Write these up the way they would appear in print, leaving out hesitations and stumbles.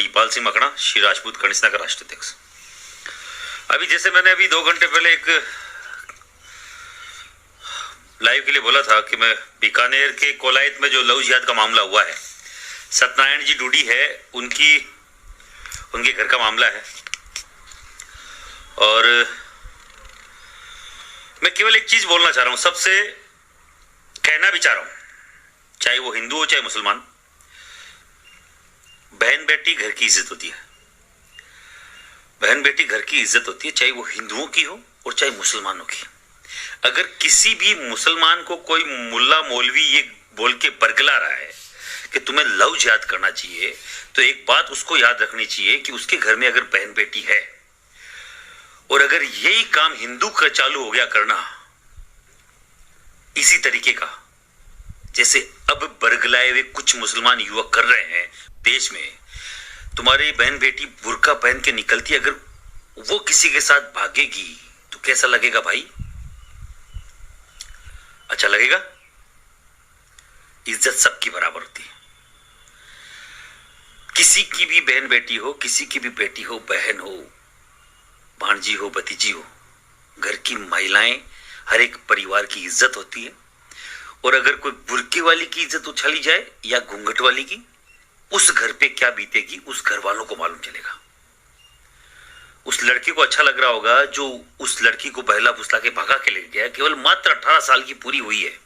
महिपाल सिंह मकड़ा, श्री राजपूत कनिष्ठ का राष्ट्राध्यक्ष। अभी जैसे मैंने अभी 2 घंटे पहले एक लाइव के लिए बोला था कि मैं बीकानेर के कोलायत में जो लव जिहाद का मामला हुआ है, सत्यनारायण जी डूडी है, उनके घर का मामला है। और मैं केवल एक चीज बोलना चाह रहा हूं, सबसे कहना भी चाह रहा हूं, चाहे वो हिंदू हो चाहे मुसलमान, बहन बेटी घर की इज्जत होती है। बहन बेटी घर की इज्जत होती है, चाहे वो हिंदुओं की हो और चाहे मुसलमानों की। अगर किसी भी मुसलमान को कोई मुल्ला मौलवी ये बोल के बरगला रहा है कि तुम्हें लव जिहाद करना चाहिए, तो एक बात उसको याद रखनी चाहिए कि उसके घर में अगर बहन बेटी है और अगर यही काम हिंदू का चालू हो गया करना इसी तरीके का, जैसे अब बरगलाए हुए कुछ मुसलमान युवक कर रहे हैं देश में, तुम्हारी बहन बेटी बुर्का पहन के निकलती, अगर वो किसी के साथ भागेगी तो कैसा लगेगा भाई? अच्छा लगेगा? इज्जत सबकी बराबर होती है। किसी की भी बहन बेटी हो, किसी की भी बेटी हो, बहन हो, भांजी हो, भतीजी हो, घर की महिलाएं, हर एक परिवार की इज्जत होती है। और अगर कोई बुर्के वाली की इज्जत उछाली जाए या घूंघट वाली की, उस घर पे क्या बीतेगी उस घर वालों को मालूम चलेगा। उस लड़के को अच्छा लग रहा होगा जो उस लड़की को बहला फुसला के भगा के ले गया, केवल मात्र 18 साल की पूरी हुई है।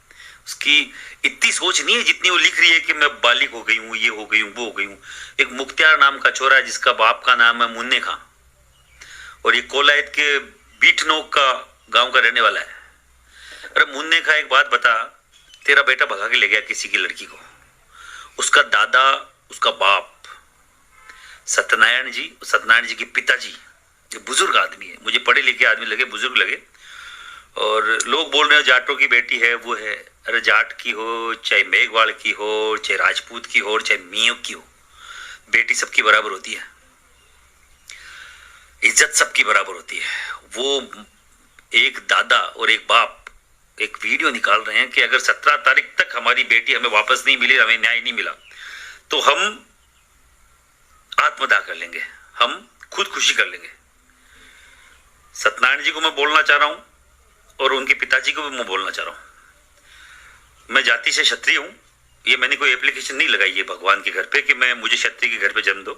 उसकी इतनी सोच नहीं है जितनी वो लिख रही है कि मैं बालिग हो गई हूं, ये हो गई हूं, वो हो गई हूं। एक मुख्तियार नाम का छोरा है जिसका बाप का नाम है मुन्ने खां, और ये कोलायत के बीठनोक का गांव का रहने वाला है। अरे मुन्ने खां, एक बात बता, तेरा बेटा भगा के ले गया किसी की लड़की को, उसका दादा, उसका बाप सत्यनारायण जी के पिताजी, जो बुजुर्ग आदमी है, मुझे पढ़े लिखे आदमी लगे, बुजुर्ग लगे। और लोग बोल रहे हो जाटों की बेटी है, वो है। अरे जाट की हो, चाहे मेघवाल की हो, चाहे राजपूत की हो, चाहे मियों की हो, बेटी सबकी बराबर होती है, इज्जत सबकी बराबर होती है। वो एक दादा और एक बाप एक वीडियो निकाल रहे हैं कि अगर 17 तारीख तक हमारी बेटी हमें वापस नहीं मिली, हमें न्याय नहीं मिला, तो हम आत्मदाह कर लेंगे, हम खुदकुशी कर लेंगे। सत्यनारायण जी को मैं बोलना चाह रहा हूं और उनके पिताजी को भी मैं बोलना चाह रहा हूं, मैं जाति से क्षत्रिय हूं। ये मैंने कोई एप्लीकेशन नहीं लगाई है भगवान के घर पे कि मुझे क्षत्रिय के घर पे जन्म दो,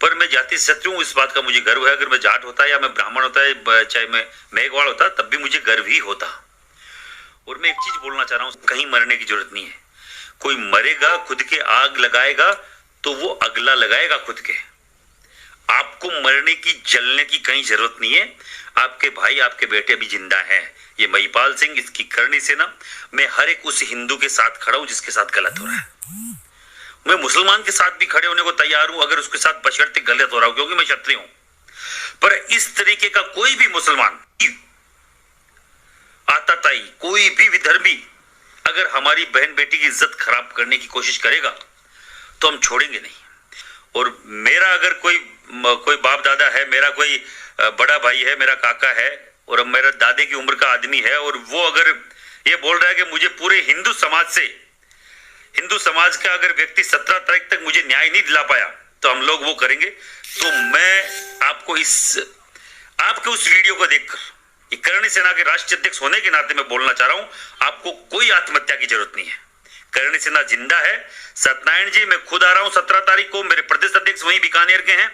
पर मैं जाति से क्षत्रिय हूं, इस बात का मुझे गर्व है। अगर मैं जाट होता या मैं ब्राह्मण होता, चाहे मैं मेघवाल होता, तब भी मुझे गर्व ही होता। और मैं एक चीज बोलना चाह रहा हूं, कहीं मरने की जरूरत नहीं है। कोई मरेगा, खुद के आग लगाएगा तो वो अगला लगाएगा खुद के। आपको मरने की, जलने की कहीं जरूरत नहीं है। आपके भाई, आपके बेटे भी जिंदा हैं। ये महिपाल सिंह, इसकी करनी से ना, मैं हर एक उस हिंदू के साथ खड़ा हूं जिसके साथ गलत हो रहा है। मैं मुसलमान के साथ भी खड़े होने को तैयार हूं अगर उसके साथ बशर्ते गलत हो रहा हूं, क्योंकि मैं क्षत्रिय हूं। पर इस तरीके का कोई भी मुसलमान, आताताई, कोई भी विधर्मी अगर हमारी बहन बेटी की इज्जत खराब करने की कोशिश करेगा तो हम छोड़ेंगे नहीं। और मेरा अगर कोई बाप दादा है, मेरा कोई बड़ा भाई है, मेरा काका है, और अब मेरा दादे की उम्र का आदमी है, और वो अगर ये बोल रहा है कि मुझे पूरे हिंदू समाज का अगर व्यक्ति 17 तारीख तक मुझे न्याय नहीं दिला पाया तो हम लोग वो करेंगे। तो मैं आपको आपके उस वीडियो को देखकर, ये करणी सेना के राष्ट्रीय अध्यक्ष होने के नाते मैं बोलना चाह रहा हूं, आपको कोई आत्महत्या की जरूरत नहीं है। करणी सेना जिंदा है। सत्यनारायण जी, मैं खुद आ रहा हूं 17 तारीख को, मेरे प्रदेश अध्यक्ष वहीं बीकानेर के हैं।